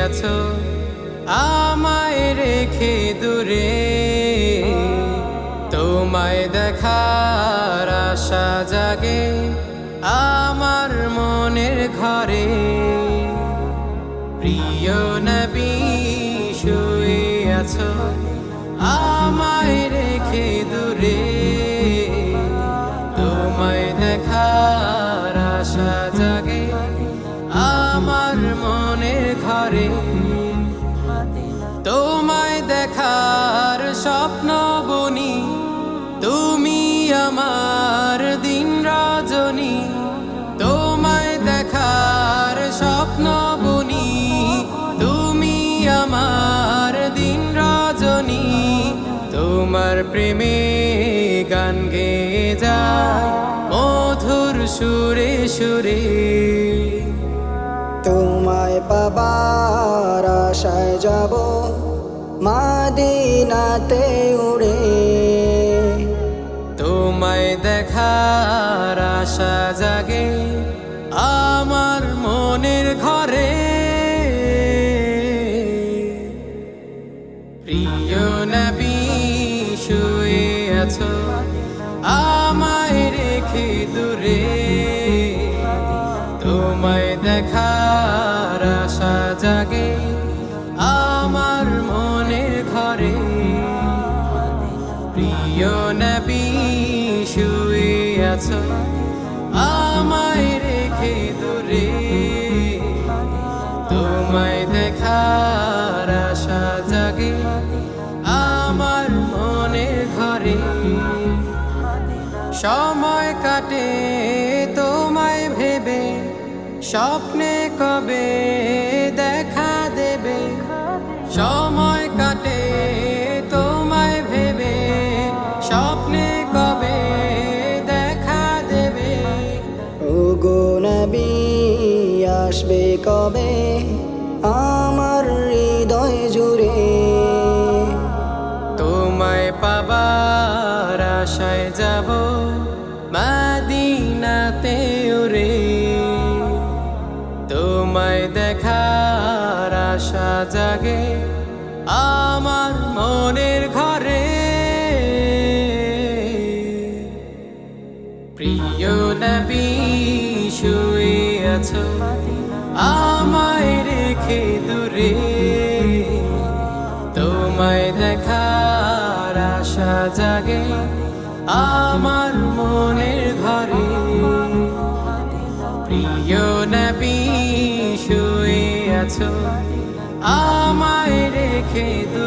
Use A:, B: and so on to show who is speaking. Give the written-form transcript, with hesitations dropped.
A: আছো আমায় রেখে দূরে, তোমায় দেখার আশা জাগে আমার মনের ঘরে। প্রিয় নবী শুয়ে আছো আমায় রেখে দূরে, তোমায় দেখার আশা জাগে আমার মনের ঘরে। তোমায় দেখার স্বপ্ন বুনি, তুমি আমার দিন রজনী। তোমায় দেখার স্বপ্ন বুনি, তুমি আমার দিন রজনী। তোমার প্রেমে গান গেয়ে যায় মধুর সুরে সুরে।
B: তোমায় পাবার আশায় যাব মদিনাতে উড়ে,
A: তোমায় দেখার আশা জাগে আমার মনের ঘরে। প্রিয় নবী শুয়ে আছো আমায় রেখে দূরে, তোমায় দেখার আশা জাগে আমার মনের ঘরে। প্রিয় নবী শুয়ে আছো আমায় রেখে দূরে, তোমায় দেখার আশা জাগে আমার মনের ঘরে। সময় কাটে তোমায় ভেবে, স্বপ্নে কবে দেখা দেবে। সময় কাটে তোমায় ভেবে, স্বপ্নে কবে দেখা দেবে।
B: ওগো নবী আসবে কবে আমার হৃদয় জুড়ে,
A: তোমায় পাবার আশায় যাব মদিনাতে উড়ে, তোমায় দেখার আশা জাগে আমার মনের ঘরে। প্রিয় নবী শুয়ে আছো আমায় রেখে দূরে, তোমায় দেখার আশা জাগে আমার মনের ঘরে। প্রিয় নবী শুয়ে আছো আমায় রেখে দূরে,